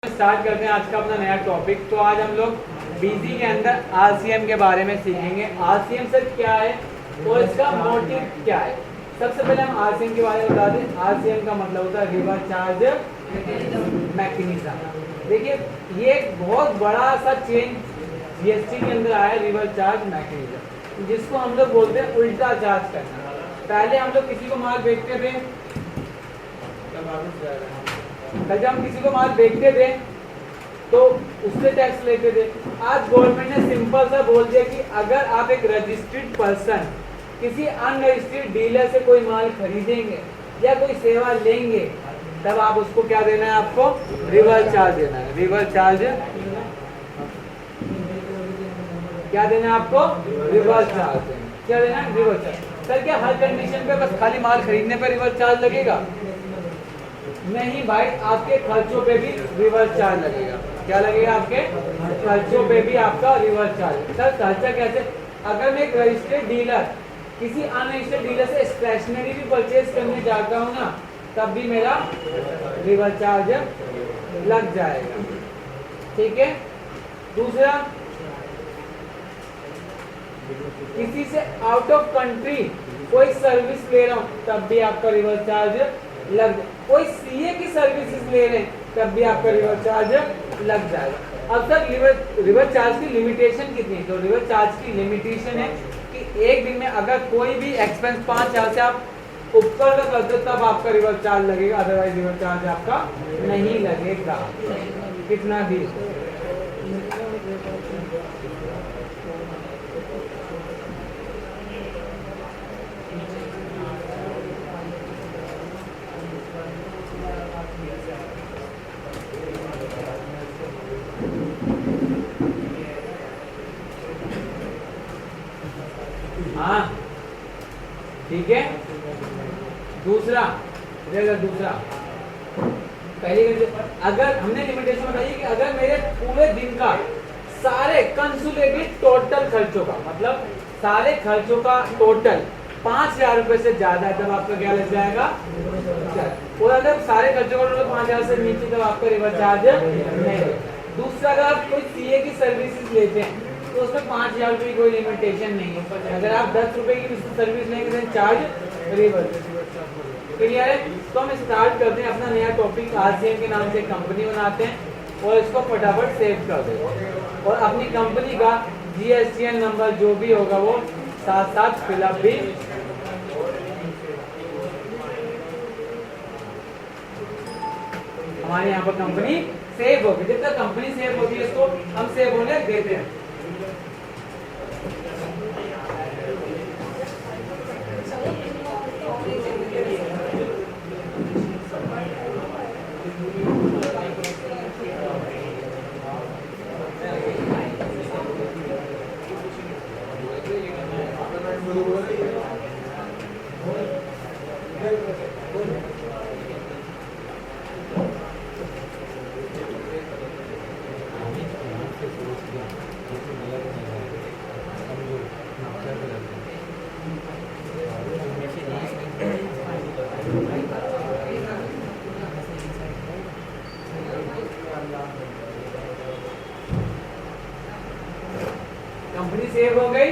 Start करते हैं आज का अपना नया टॉपिक। तो आज हम लोग बीसी के अंदर आरसीएम के बारे में सीखेंगे। आरसीएम सर क्या है और इसका मोटिव क्या है। सबसे पहले हम आरसीएम के बारे में बता दें। आरसीएम का मतलब होता है रिवर्स चार्ज मैकेनिज्म। देखिए ये एक बहुत बड़ा सा चेंज जीएसटी के अंदर आया, रिवर्स चार्ज मैकेनिज्म, जिसको हम लोग बोलते हैं उल्टा चार्ज करना। पहले हम लोग किसी को माल बेचते थे, जब हम किसी को माल बेचते थे तो उससे टैक्स लेते थे। आज गवर्नमेंट ने सिंपल सा बोल दिया कि अगर आप एक रजिस्टर्ड पर्सन किसी अनरजिस्टर्ड डीलर से कोई माल खरीदेंगे या कोई सेवा लेंगे, तब आप उसको क्या देना है, आपको रिवर्स चार्ज देना है। रिवर्स चार्ज क्या देना है आपको? रिवर्स चार्ज देना। क्या देना है? Reverse charge. सर क्या हर कंडीशन पे बस खाली माल खरीदने पे रिवर्स चार्ज लगेगा? नहीं भाई, आपके खर्चों पे भी रिवर्स चार्ज लगेगा। क्या लगेगा? आपके खर्चों पे भी आपका रिवर्स चार्ज। सर खर्चा कैसे? अगर मैं एक रजिस्टर्ड डीलर किसी अनरजिस्टर्ड डीलर से स्टेशनरी भी परचेज करने जाता हूँ ना, तब भी मेरा रिवर्स चार्ज लग जाएगा। ठीक है। दूसरा, किसी से आउट ऑफ कंट्री कोई सर्विस ले रहा हूँ तब भी आपका रिवर्स चार्ज लग, कोई सीए की सर्विसेज ले रहे हैं तब भी आपका रिवर्स चार्ज लग जाएगा। अब तक रिवर्स चार्ज की लिमिटेशन कितनी है? तो रिवर्स चार्ज की लिमिटेशन है कि एक दिन में अगर कोई भी एक्सपेंस 5,000 से आप ऊपर का करते हो तब आपका रिवर्स चार्ज लगेगा, अदरवाइज रिवर्स चार्ज आपका नहीं लगेगा, कितना भी। हाँ ठीक है। दूसरा पहले अगर हमने लिमिटेशन बताई कि अगर मेरे पूरे दिन का सारे कंसुलेटेड टोटल खर्चों का, मतलब सारे खर्चों का टोटल 5,000 रुपए से ज्यादा है, तब आपका क्या लग जाएगा? और अगर सारे खर्चों का टोटल 5,000 से नीचे, तब आपका रिवर्स चार्ज नहीं। दूसरा, अगर आप कोई सीए की सर्विसेज लेते हैं तो उसमें 5,000 रुपये की कोई लिमिटेशन नहीं है। अगर आप 10 रुपए की सर्विस लेंगे तो चार्ज रिवर्स। क्लियर है? तो हम स्टार्ट करते हैं अपना नया टॉपिक। आरसीएम के नाम से कंपनी बनाते हैं और इसको फटाफट सेव कर दें और अपनी कंपनी का जीएसटीएन नंबर जो भी होगा वो साथ साथ फिलअप भी। हमारे यहाँ पर कंपनी सेव होगी। जब तक कंपनी सेव होती है इसको हम सेव होने देते हैं। कंपनी सेव हो गई।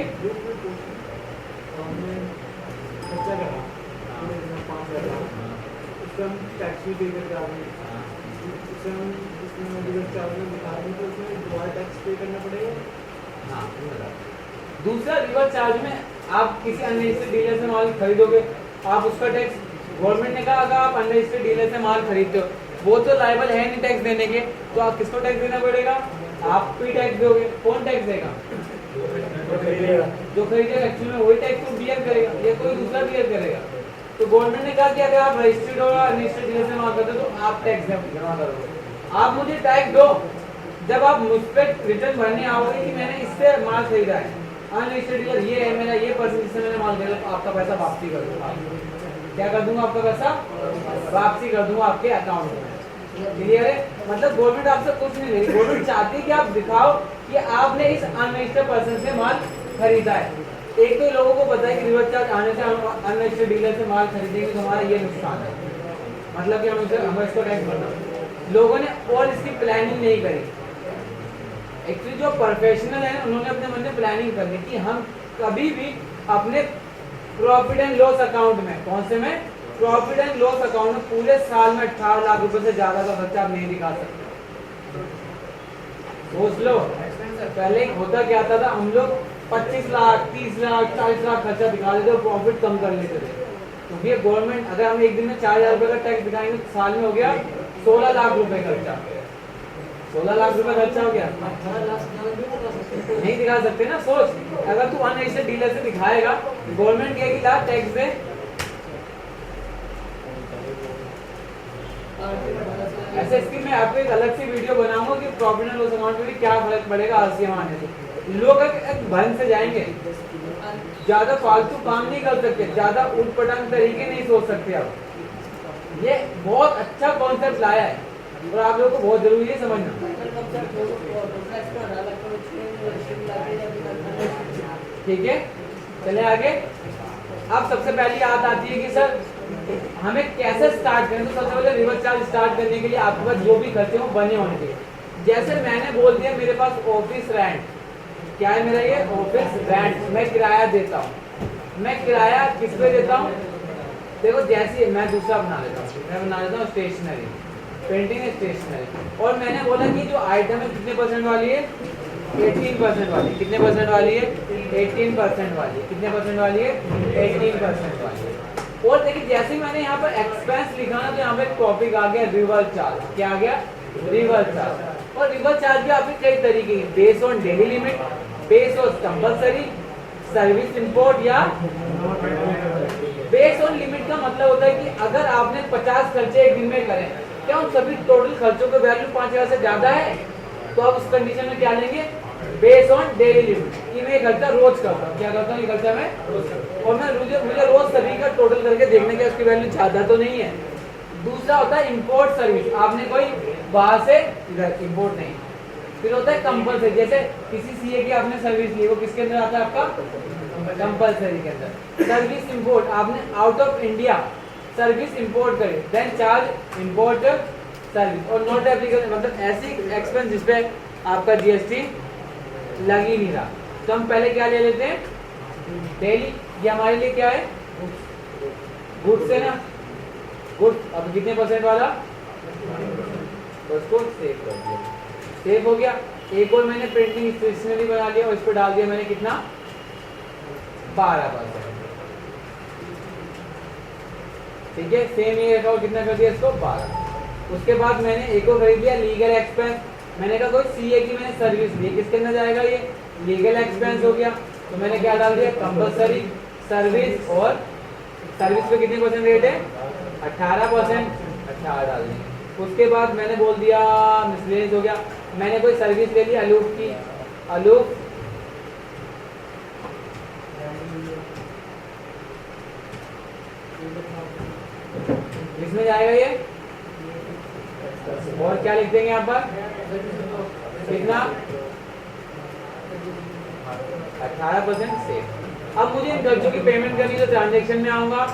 टैक्स भी पे करके आ गए, टैक्स पे करना पड़ेगा। हाँ। दूसरा, रिवर्स चार्ज में आप किसी अनरजिस्टर्ड डीलर से माल खरीदोगे, आप उसका टैक्स, गवर्नमेंट ने कहा अगर आप अनरजिस्टर्ड डीलर से माल खरीदते हो वो तो लायबल है नहीं टैक्स देने के, तो आप किसको टैक्स देना पड़ेगा? आप भी टैक्स दोगे। कौन टैक्स देगा? जो खरीदेगा एक्चुअली में वही टैक्स को बियर करेगा या कोई दूसरा बियर करेगा। तो गवर्नमेंट ने कहा कि अगर आप रजिस्टर्ड और अनरजिस्टर्ड डीलर से माल करते हो तो आप टैक्स जमा करोगे। आप मुझे टैक्स दो जब आप मुझ पर रिटर्न भरने आओगे कि मैंने इससे माल खरीदा है, अनरजिस्टर्ड डीलर ये है, मेरा ये पर्सन जिससे मैंने माल खरीदा, तो आपका पैसा वापसी कर दूंगा। क्या कर दूंगा? आपका पैसा वापसी कर दूंगा आपके अकाउंट में। क्लियर है? मतलब गवर्नमेंट आपसे कुछ नहीं ले रही, गवर्नमेंट चाहती है कि आप दिखाओ कि आपने इस अनरजिस्टर्ड पर्सन से माल खरीदा है। एक तो लोगों को पता है कि रिवर्स चार्ज आने से हम अनरजिस्टर्ड डीलर से माल खरीदेंगे तो हमारा ये नुकसान है, मतलब कि हम इसको टैक्स भरना। लोगों ने और इसकी प्लानिंग नहीं करी। एक्चुअली जो प्रोफेशनल है उन्होंने अपने मन में प्लानिंग कर ली कि हम कभी भी अपने प्रॉफिट एंड लॉस अकाउंट में, कौन से में, प्रॉफिट एंड लॉस अकाउंट में पूरे साल में 18 लाख रुपए से ज्यादा का खर्चा आप नहीं दिखा सकते। सोच लो, पहले होता क्या था, हम लोग 25 लाख 30 लाख 40 लाख खर्चा दिखा देते और प्रॉफिट कम कर लेते थे। क्योंकि ये गवर्नमेंट, अगर हम एक दिन में 4000 रुपए का टैक्स दिखाएंगे तो साल में हो गया 16 लाख रुपए खर्चा। 16 लाख रुपए खर्चा हो गया, नहीं दिखा सकते ना। सोच, अगर तू अनरजिस्टर्ड डीलर से दिखाएगा, गवर्नमेंट कहेगी ला टैक्स दे, ऐसे इसकी मैं आपको एक अलग सी वीडियो बनाऊंगा कि प्रॉफिट एंड लॉस अकाउंट में भी क्या फर्क पड़ेगा आरसीएम आने से। लोग एक भन से जाएंगे, ज्यादा फालतू काम नहीं कर सकते, ज्यादा उटपटांग तरीके नहीं सोच सकते आप। ये बहुत अच्छा कॉन्सेप्ट लाया है और आप लोगों को बहुत जरूरी है समझना। ठीक है, चले आगे। अब सबसे पहली बात आती है कि सर हमें कैसे स्टार्ट करें। तो सबसे पहले रिवर्स चार्ज स्टार्ट करने के लिए आपके पास जो भी खर्चे हो बने होने चाहिए। जैसे मैंने बोल दिया मेरे पास ऑफिस रेंट, क्या है मेरा ये ऑफिस रेंट, मैं किराया देता हूँ। मैं किराया किस पे देता हूँ, देखो जैसे मैं दूसरा बना लेता हूँ, मैं बना लेता हूँ स्टेशनरी, पेंटिंग स्टेशनरी। और मैंने बोला कि जो आइटम है कितने परसेंट वाली है, 18% वाली। कितने परसेंट वाली है, 18% वाली। कितने परसेंट वाली है, 18% वाली। और देखिए जैसे मैंने यहाँ पर एक्सपेंस लिखा ना, तो यहाँ पे एक टॉपिक आ गया रिवर्स चार्ज। क्या आ गया, रिवर्स चार्ज। और रिवर्स चार्ज भी आपके कई तरीके के, base on daily limit, base on compulsory, service import या बेस ऑन लिमिट। का मतलब होता है कि अगर आपने 50 खर्चे एक दिन में करें, क्या उन सभी टोटल खर्चों का वैल्यू 5000 से ज्यादा है, तो आप उस कंडीशन में क्या लेंगे, बेस ऑन डेली लिमिट कि मैं खर्चा रोज करता हूँ। क्या करता हूँ, ये खर्चा मैं रोज करता हूँ और मैं मुझे रोज सभी का टोटल करके देखने के उसकी वैल्यू ज्यादा तो नहीं है। दूसरा होता है इंपोर्ट सर्विस, आपने कोई बाहर से इधर इंपोर्ट नहीं। फिर होता है कंपलसरी, जैसे किसी सीए की आपने सर्विस ली, वो किसके अंदर आता है, आपका कंपलसरी के अंदर। सर्विस इंपोर्ट, आपने out of India service import करी, देन चार्ज इंपोर्ट सर्विस। और नॉट एप्लीकेबल मतलब ऐसी एक्सपेंस जिसपे आपका जीएसटी लग ही नहीं रहा, तो हम पहले क्या ले लेते हैं, डेली। ये हमारे लिए क्या है, गुड्स है ना, गुड्स। अब कितने परसेंट वाला, उसको सेव कर दिया, सेव हो गया। एक और मैंने प्रिंटिंग स्टेशनरी बना लिया और इस पर डाल दिया मैंने कितना, 12%। ठीक है, सेम ये रखा और कितना कर दिया इसको, 12। उसके बाद मैंने एक और खरीद लिया लीगल एक्सपेंस। मैंने कहा कोई सीए की मैंने सर्विस ली, किसके अंदर जाएगा, ये लीगल एक्सपेंस हो गया। तो मैंने क्या डाल दिया, कंपलसरी सर्विस। और सर्विस पे कितने परसेंट रेट है, 18%, 18 डाल देंगे। उसके बाद मैंने बोल दिया मिसलेनियस हो गया। मैंने कोई सर्विस ले ली अलूफ की, अलूफ इसमें जाएगा ये। और क्या लिख देंगे यहाँ पर, कितना, 18% से। अब मुझे इन खर्चों की पेमेंट करनी, तो ट्रांजेक्शन में आऊंगा,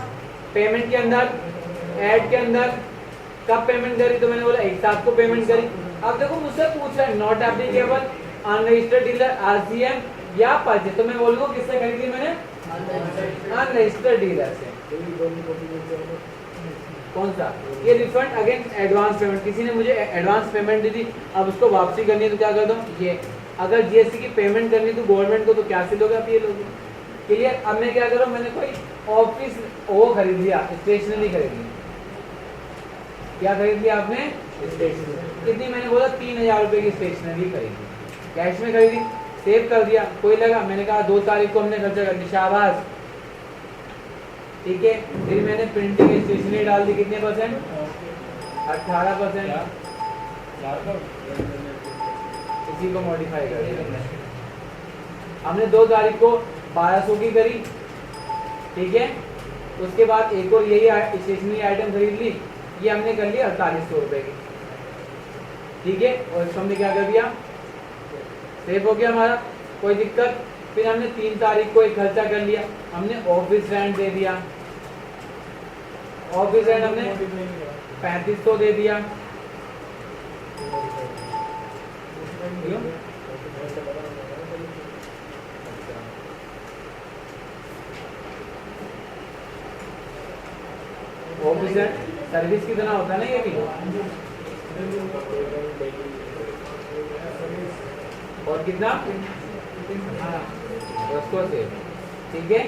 पेमेंट के अंदर, ऐड के अंदर कब पेमेंट करी, तो मैंने बोला एक साथ को पेमेंट करी। अब देखो मुझसे पूछ रहा है not applicable, unregistered dealer, RCM या परचेज। तो मैं बोलूंगा किससे खरीदी मैंने, अनरजिस्टर्ड डीलर से। कौन सा, ये रिफंड अगेंस्ट एडवांस पेमेंट। किसी ने मुझे एडवांस पेमेंट दी थी, अब उसको वापसी करनी है तो क्या कर दूं, ये। अगर जीएसटी की पेमेंट करनी तो गवर्नमेंट को, तो क्या से लोगे आप, ये लोगे। क्लियर। अब मैं क्या करूँ, मैंने कोई ऑफिस वो खरीद लिया, स्टेशनरी खरीद ली। क्या खरीद लिया आपने, स्टेशनरी। कितनी, मैंने बोला 3000 रुपए की स्टेशनरी खरीदी, कैश में खरीदी, सेव कर दिया। कोई लगा, मैंने कहा 2 तारीख को हमने खर्चा कर दिया, शाबाश। ठीक है, फिर मैंने प्रिंटिंग स्टेशनरी डाल दी, कितने परसेंट, 18%। इसी को मॉडिफाई कर दिया। हमने 2 तारीख को 1200 की करी, ठीक है। उसके बाद एक और यही स्टेशनरी आइटम खरीद ली, ये हमने कर लिया 4800 रुपए की, ठीक है। और इसको हमने क्या कर दिया, सेव हो गया हमारा, कोई दिक्कत। फिर हमने 3 तारीख को एक खर्चा कर लिया, हमने ऑफिस रेंट दे दिया। ऑफिस रेंट हमने 3500 दे दिया, वॉल्यूम, ऑफिसर सर्विस कितना होता है ना, ये भी और कितना उसको से, ठीक है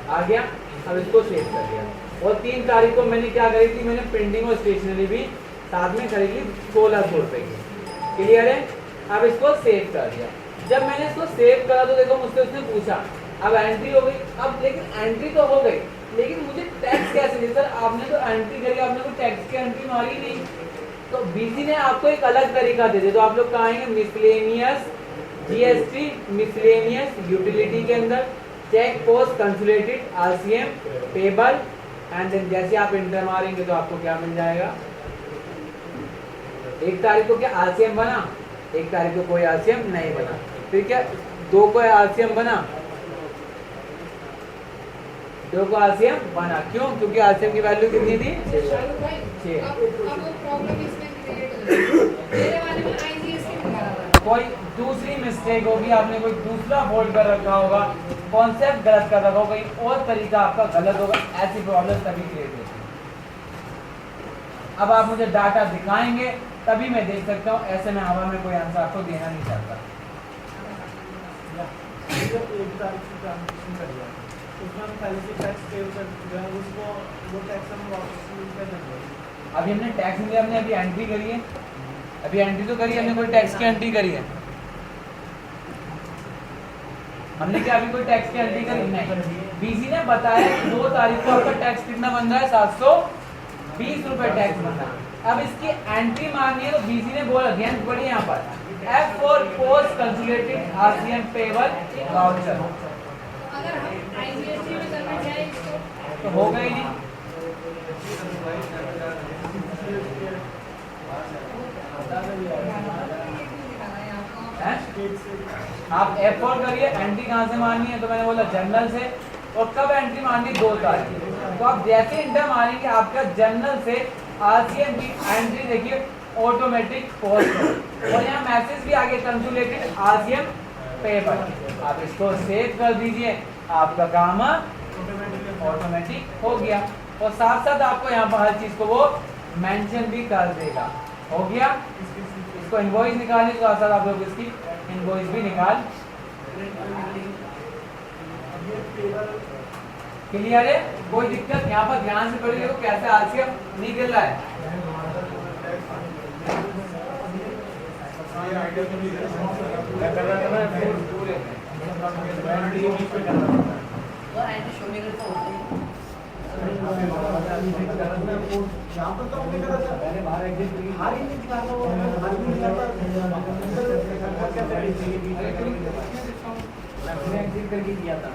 आ गया। अब इसको सेव कर दिया और 3 तारीख को मैंने क्या करी थी, मैंने प्रिंटिंग और स्टेशनरी भी साथ में खरीदी 1600 रुपए की, क्लियर है। अब इसको सेव कर दिया। जब मैंने इसको सेव करा तो देखो मुझसे उसने पूछा, अब एंट्री हो गई, अब लेकिन एंट्री तो हो गई, लेकिन मुझे टैक्स कैसे दिया? सर आपने तो एंट्री करी, आपने कोई टैक्स की एंट्री मारी नहीं। तो बीसी ने आपको एक अलग तरीका दे दिया। तो आप लोग कहाँ आएंगे, मिसलेनियस जीएसटी, मिसलेनियस यूटिलिटी के अंदर check post consolidated RCM payable and then जैसे आप इंटर मारेंगे तो आपको क्या मिल जाएगा। 1 तारीख को क्या आरसीएम बना, 1 तारीख को कोई आरसीएम नहीं बना, फिर क्या 2 को आरसीएम बना, 2 को आरसीएम बना। क्यों? क्योंकि आरसीएम की वैल्यू कितनी थी, 6। कोई दूसरी मिस्टेक होगी, आपने कोई दूसरा फोल्ड कर रखा होगा, कॉन्सेप्ट गलत कर रखा होगा, कोई और तरीका आपका गलत होगा, ऐसी प्रॉब्लम तभी क्रिएट होती है। अब आप मुझे डाटा दिखाएंगे तभी मैं देख सकता हूँ, ऐसे में हवा में कोई आंसर आपको देना नहीं चाहता। अभी हमने टैक्स में हमने अभी एंट्री करी है, अभी एंट्री तो करी, हमने कोई टैक्स की एंट्री करी है, हमने क्या अभी कोई टैक्स की एंट्री करी नहीं। बीसी ने बताया कि 2 तारीख को आपका टैक्स कितना बन रहा है, 720 रुपए टैक्स बन रहा है। अब इसकी एंट्री मांगी है तो बीसी ने बोला, ध्यान पढ़िए यहाँ पर, F for post consolidated RCM payable voucher। अगर हम आईजीएसटी में करना चाहे इसको तो होगा ही नहीं। आप F और करिए, एंट्री कहाँ से मारनी है, तो मैंने बोला जनरल से। और कब एंट्री मारनी, 2 तारीख। तो आप जैसे इंटर मारेंगे आपका जनरल से आरसीएम की एंट्री देखिए ऑटोमेटिक पोस्ट, और यहाँ मैसेज भी आगे कंसुलेटेड आरसीएम पेबल। आप इसको सेव कर दीजिए, आपका काम ऑटोमेटिक हो गया। और साथ साथ आपको यहाँ पर हर चीज को वो मेंशन भी कर देगा। हो गया। इसको इनवॉइस निकालने के साथ आप लोग इसकी इनवॉइस भी निकाल। क्लियर है? कोई दिक्कत? यहाँ पर ध्यान से पढ़िए कैसे आरसीएम निकल रहा है। करके दिया था।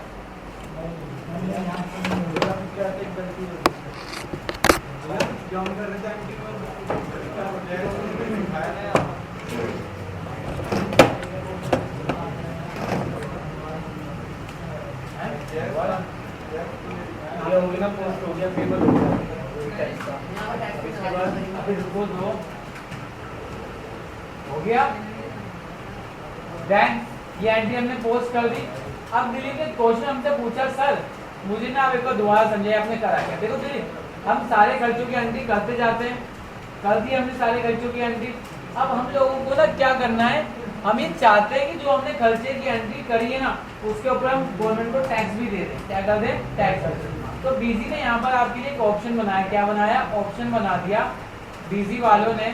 पोस्ट हो गया, पेपर हो गया, इसके बाद अभी सपोज हो गया। देन ये एंट्री हमने पोस्ट कर दी। अब दिलीप ने क्वेश्चन हमसे पूछा, सर मुझे ना आप एक बार दोबारा समझाइए आपने करा क्या। देखो दिलीप, हम सारे खर्चों की एंट्री करते जाते हैं, कर दी हमने सारे खर्चों की एंट्री। अब हम लोगों को ना क्या करना है, हम ये चाहते हैं कि जो हमने खर्चे की एंट्री करी है ना उसके ऊपर हम गवर्नमेंट को टैक्स भी दे दें। क्या कर दें? टैक्स। तो बीसी ने यहाँ पर आपके लिए एक ऑप्शन बनाया। क्या बनाया? ऑप्शन बना दिया बीसी वालों ने।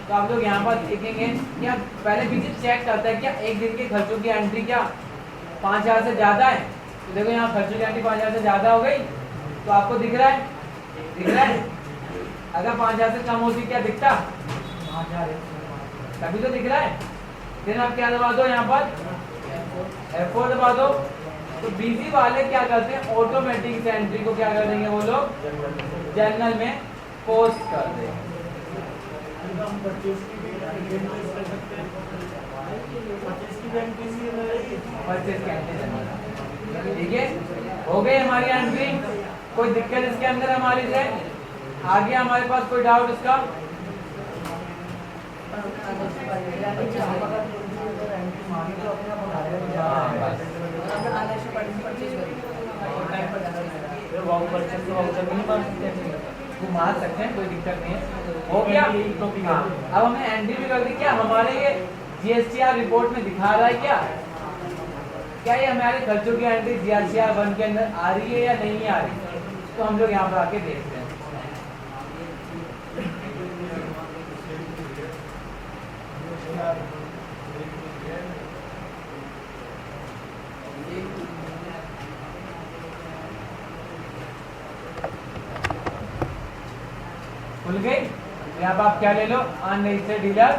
तो आप लोग यहाँ पर देखेंगे क्या पहले बीसी चेक करता है क्या एक दिन के खर्चों की एंट्री क्या 5000 से ज्यादा है। तो देखो यहाँ खर्चों की एंट्री 5000 से ज्यादा हो गई, तो आपको दिख रहा है, दिख रहा है। अगर 5000 से कम होती क्या दिखता? 5000 तभी तो दिख रहा है। फिर आप क्या दबा दो, यहाँ पर F4 दबा दो। तो बीसी वाले क्या करते हैं, ऑटोमेटिक से एंट्री को क्या कर देंगे वो लोग, जर्नल में पोस्ट कर देंगे। ठीक है, हो गई हमारी एंट्री। कोई दिक्कत इसके अंदर हमारी से? आगे हमारे पास कोई डाउट इसका? वो मार सकते हैं, कोई दिक्कत नहीं है। हो गया। हाँ, अब हमने एंट्री भी कर दी। क्या हमारे ये जीएसटीआर रिपोर्ट में दिखा रहा है क्या ये हमारे खर्चों की एंट्री जीएसटीआर 1 के अंदर आ रही है या नहीं आ रही है? तो हम लोग यहाँ पर आके देखते हैं। खुल गई। यहाँ पर आप क्या ले लो, अनरजिस्टर्ड डीलर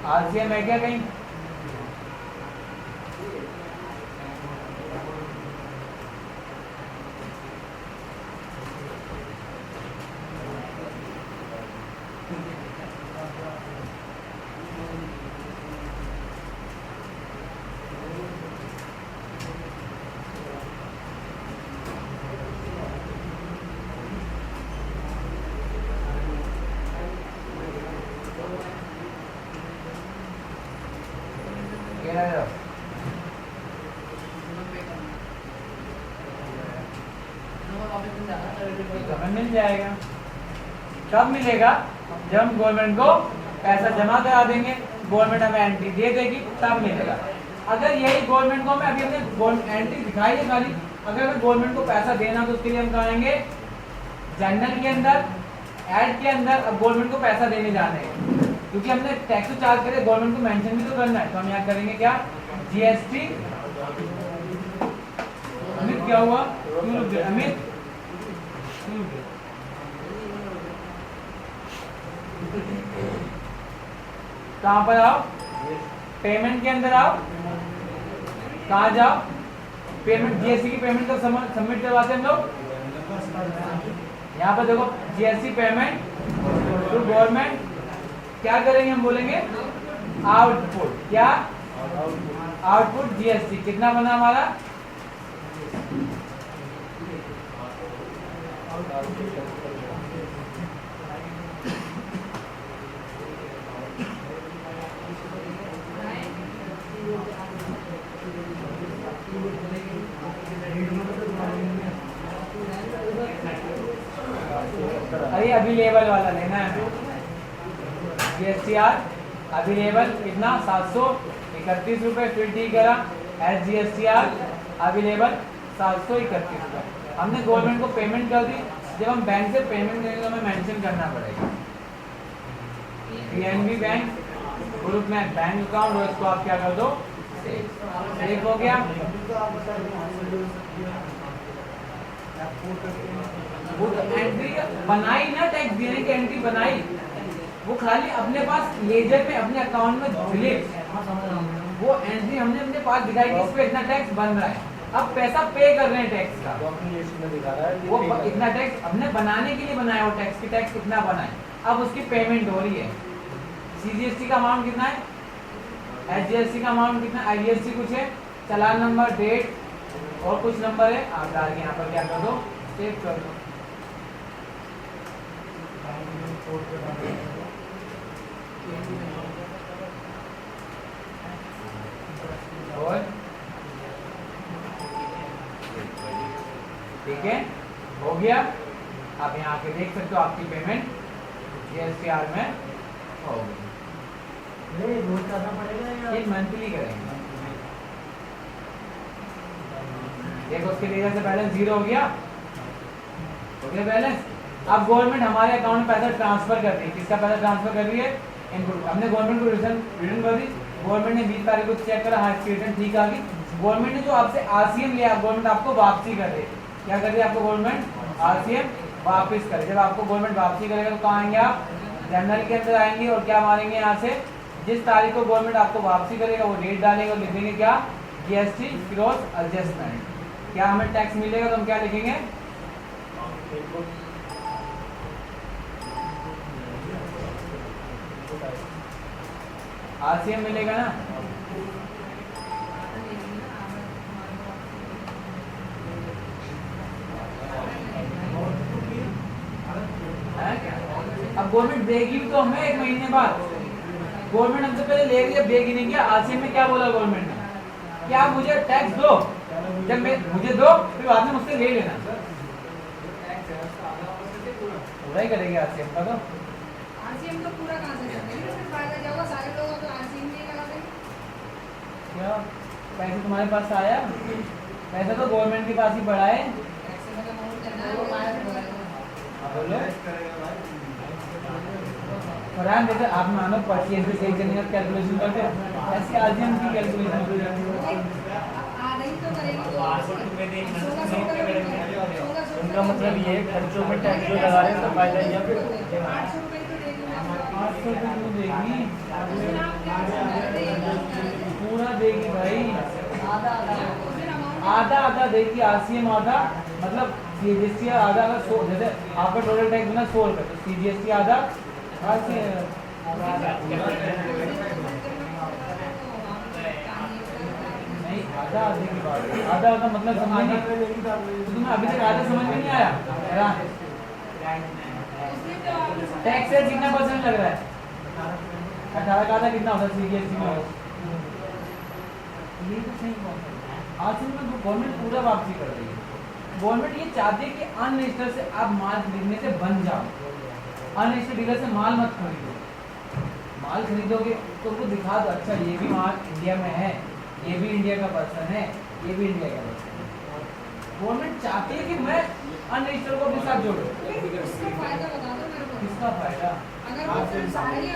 आरसीएम है क्या कहीं? मिल जाएगा। कब मिलेगा? जब हम गवर्नमेंट को पैसा जमा करा देंगे, गवर्नमेंट हमें एंट्री दे देगी, तब मिलेगा। अगर यही गवर्नमेंट को, मैं अभी हमने एंट्री दिखाई है खाली, अगर गवर्नमेंट को पैसा देना तो उसके लिए हम कहेंगे जनरल के अंदर, ऐड के अंदर। अब गवर्नमेंट को पैसा देने जाना है, क्योंकि हमने टैक्स तो चार्ज करे, गवर्नमेंट को मेंशन भी तो करना है, तो हम यहाँ करेंगे क्या, जीएसटी। अमित क्या हुआ? अमित कहां पर आओ? पेमेंट के अंदर आओ। कहा जाओ? पेमेंट, जीएसटी की पेमेंट का सबमिट करवाते हम लोग। यहाँ पर देखो, जीएसटी पेमेंट टू गवर्नमेंट। क्या करेंगे हम? बोलेंगे आउटपुट। क्या? आउटपुट जीएसटी कितना बना हमारा? अरे अवेलेबल वाला लेना है जीएसटीआर अवेलेबल कितना 731 रुपए। फिर ठीक करा एस जीएसटीआर अवेलेबल 731 रुपए। हमने गवर्नमेंट को पेमेंट कर दी। जब हम बैंक से पेमेंट करेंगे तो हमें मेंशन करना पड़ेगा पीएनबी बैंक ग्रुप में बैंक अकाउंट, और इसको आप क्या कर दो, सेव हो गया। वो तो एंट्री बनाई ना, टैक्स देने की एंट्री बनाई, वो खाली अपने पास लेजर में अपने अकाउंट में डिलीट, वो एंट्री हमने अपने पास दिखाई कि इस पे इतना टैक्स बन रहा है। अब पैसा पे कर रहे हैं टैक्स का, वो इतना टैक्स हमने बनाने के लिए बनाया, वो टैक्स की टैक्स कितना बना है, अब उसकी पेमेंट हो रही है। सीजीएसटी का अमाउंट कितना है, एचजीएसटी का अमाउंट कितना, आईजीएसटी कुछ है, चालान नंबर, डेट और कुछ नंबर है, आप डाल के यहाँ पर क्या कर दो, सेव कर दो। और ठीक है, हो गया। आप यहाँ आके देख सकते हो आपकी पेमेंट जीएसटीआर में हो गई। रोज करना पड़ेगा या ये मंथली करेंगे। देखो उसके लिए से बैलेंस 0 हो गया बैलेंस। अब गवर्नमेंट हमारे अकाउंट में पैसा ट्रांसफर कर रही है। किसका पैसा ट्रांसफर कर रही है, इनपुट। हमने गवर्नमेंट को रिटर्न कर दी, गवर्नमेंट ने 20 तारीख को चेक करा, हाँ इसकी रिटर्न ठीक आ गई। गवर्नमेंट ने जो आपसे आरसीएम लिया, गवर्नमेंट आपको वापसी कर रही है। क्या कर रही है आपको गवर्नमेंट, आरसीएम वापस करे। जब आपको गवर्नमेंट वापसी करेगा तो कहाँ आएंगे आप, जनरल के अंदर आएंगे और क्या मारेंगे यहाँ से, जिस तारीख को गवर्नमेंट आपको वापसी करेगा वो डेट डालेगा और लिखेंगे क्या, जीएसटी ग्रॉस एडजस्टमेंट। क्या हमें टैक्स मिलेगा तो हम क्या लिखेंगे, आरसीएम मिलेगा ना। अब गवर्नमेंट देगी तो हमें 1 महीने बाद, गवर्नमेंट हमसे पहले ले गई, देगी नहीं क्या? आरसीएम में क्या बोला गवर्नमेंट ने? कि आप मुझे टैक्स दो, जब मैं मुझे दो फिर बाद में मुझसे ले लेना। पूरा ही करेंगे आरसीएम का तो। आरसीएम तो पूरा कहाँ से करेंगे? इसमें फायदा क्या होगा? सारे लोग तो आरसीएम नहीं लगा देंगे। क्या पैसे तुम्हारे पास आया? पैसा तो गवर्नमेंट के पास ही पड़ा है। टैक्स में अमाउंट देना है, वो बाहर बोलेगा। बोलो फरहान, जैसे आप मानो परचेज से सेल करने का कैलकुलेशन करते हो, ऐसे आरसीएम की कैलकुलेशन हो जाती है। आधा ही तो करेगी तो 1600 उनका मतलब ये है खर्चों में टैक्स जो लगा रहे हैं तो फायदा ही है। 800 रुपये तो देगी। 800 रुपये क्यों देगी? उसमें आप क्या पूरा देगी भाई, अमाउंट आधा आधा देगी। आरसीएम आधा, मतलब सीजीएसटी आधा। अगर 100 जैसे आपका टोटल टैक्स बना 100 रुपये, तो सीजीएसटी आधा, नहीं आधा आधे की बात है। आधा आधा मतलब समझ नहीं, तो तुम्हें अभी तक आधा समझ में नहीं आया? टैक्स से कितना परसेंट लग रहा है? 18 का आधा कितना होता है सीजीएसटी में? ये तो सही बात है। आज में गवर्नमेंट पूरा वापसी कर रही है। गवर्नमेंट ये चाहती है कि अनरजिस्टर्ड से आप माल खरीदने से बन जाओ। अनरजिस्टर्ड डीलर से माल मत खरीदो। माल खरीदोगे तो उनको दिखा दो, अच्छा ये भी माल इंडिया में है, ये भी इंडिया का पर्सन है, ये भी इंडिया का पर्सन है। गवर्नमेंट चाहती है कि मैं अनरजिस्टर्ड को अपने साथ जोड़ूं। उसका फायदा बता दो मेरे को। किसका फायदा? अगर वो सारे ही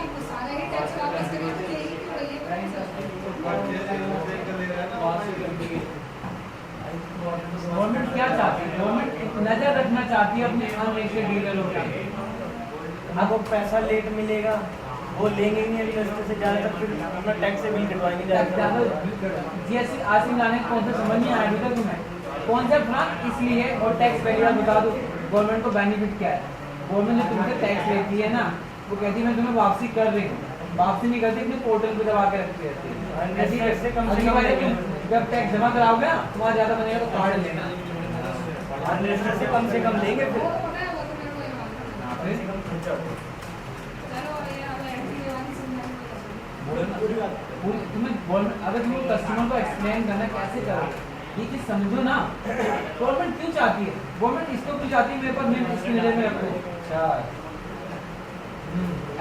टैक्स वापस करेंगे तो यही क्यों रही है? गवर्नमेंट क्या चाहती है? गवर्नमेंट एक नजर रखना चाहती है अपने अनरजिस्टर्ड डीलरों पे। अब वो पैसा लेट मिलेगा, वो लेंगे ही नहीं अभी रस्ते से ज़्यादातर, फिर अपना टैक्स से बिल कटवाएंगे ज़्यादातर। जीएसटी आरसीएम लाने का कॉन्सेप्ट समझ नहीं आया अभी तक तुम्हें? कॉन्सेप्ट ना इसलिए, और टैक्स पहली बार बता दो गवर्नमेंट को बेनिफिट क्या है। गवर्नमेंट जो तुमसे टैक्स लेती है ना, वो कहती है मैं तुम्हें वापसी कर रही हूँ, वापसी नहीं करती, अपने पोर्टल पे दबा के रखती रहती है। ऐसी से कम से अगली कम बार लेंगे। जब टैक्स जमा कराओगे ना, तुम्हारा ज्यादा बनेगा तो कार्ड लेना। रजिस्टर से कम लेंगे वो फिर तो पता है, वो तो मेरे को ये मालूम है। कम से कम खर्चा होगा। चलो ये अब एंट्री वाली समझाने तुम्हें अगर तुम्हें कस्टमर को एक्सप्लेन करना कैसे करोगे, ये चीज समझो ना। गवर्नमेंट क्यों चाहती है? गवर्नमेंट इसको क्यों चाहती है मेरे पास मैं इसकी नजर में रखूं? अच्छा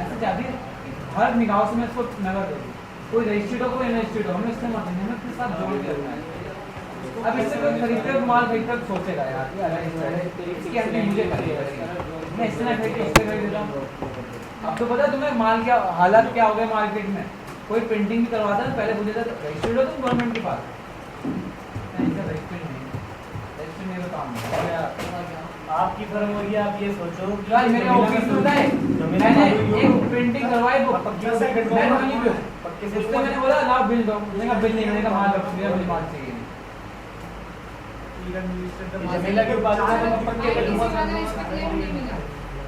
ऐसा चाहती है हर निगाह से मैं इसको नजर दूँ। कोई रजिस्ट्रेड हो, कोई अनरजिस्ट्रेड हो, हमें इससे मतलब हमें इसके साथ जोड़ के रखना है। अब इससे कोई खरीदते माल खरीदते सोचेगा यार ये अनरजिस्टर्ड है, इसकी एंट्री मुझे करनी पड़ेगी, मैं इससे ना खरीद के उससे खरीद देता हूँ। अब तो पता है तुम्हें माल क्या हालत क्या हो गए मार्केट में? कोई प्रिंटिंग भी करवाता है पहले पूछे था रजिस्टर्ड हो तुम गवर्नमेंट के पास? नहीं सर रजिस्टर्ड नहीं, रजिस्टर्ड मेरा काम नहीं है। आपकी फर्म होगी, आप ये सोचो यार मेरे ऑफिस में होता है, मैंने एक प्रिंटिंग करवाई वो पक्की से मैं वहीं पे पक्के से उससे मैंने बोला लाओ बिल दो, मैंने कहा बिल नहीं, मैंने कहा माल रखो, मेरा मुझे माल चाहिए नहीं। जमीला के पास से हम पक्के आईटीसी कटवा वाला इसका क्लेम नहीं मिला।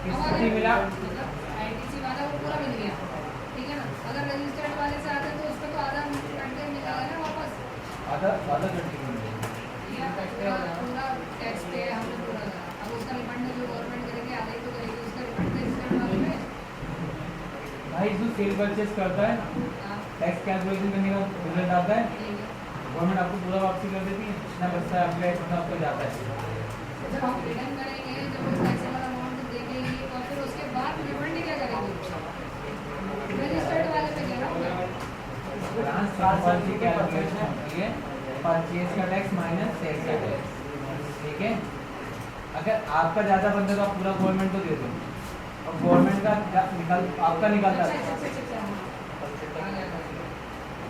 किसको नहीं मिला? मतलब आईटीसी वाला वो पूरा मिल गया, ठीक है ना? अगर रजिस्टर्ड वाले से आते तो उसका तो आधा कंटेंट निकाला ना वापस। आधा आधा घंटे में या पूरा टैक्स पे हमने पूरा करा। अब उसका रिफंड जो गवर्नमेंट करेगी आधा ही तो करेगी, उसका रिफंड रजिस्टर्ड वाले में। भाई जो सेल परचेज करता है टैक्स कैलकुलेशन करने का रिजल्ट आता है, गवर्नमेंट आपको पूरा वापसी कर देती है, जितना बचता है आपका उतना आपको जाता है। जब हम रिटर्न करेंगे, जब वो टैक्स वाला अमाउंट देखेंगे और फिर उसके बाद रिफंड क्या करेंगे? रजिस्टर्ड वाले पे कह रहा हूँ मैं। कैलकुलेशन होती है परचेज का टैक्स माइनस सेल्स का टैक्स, ठीक है? अगर आपका ज़्यादा बनता है तो आप पूरा गवर्नमेंट को दे दो, और गवर्नमेंट का आपका निकलता है,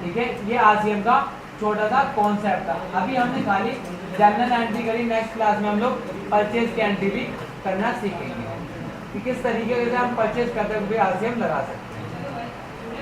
ठीक है? ये आरसीएम का छोटा सा कॉन्सेप्ट था। अभी हमने खाली जनरल एंट्री करी, नेक्स्ट क्लास में हम लोग परचेज की एंट्री भी करना सीखेंगे कि किस तरीके से हम परचेज करते हुए आरसीएम लगा सकते हैं।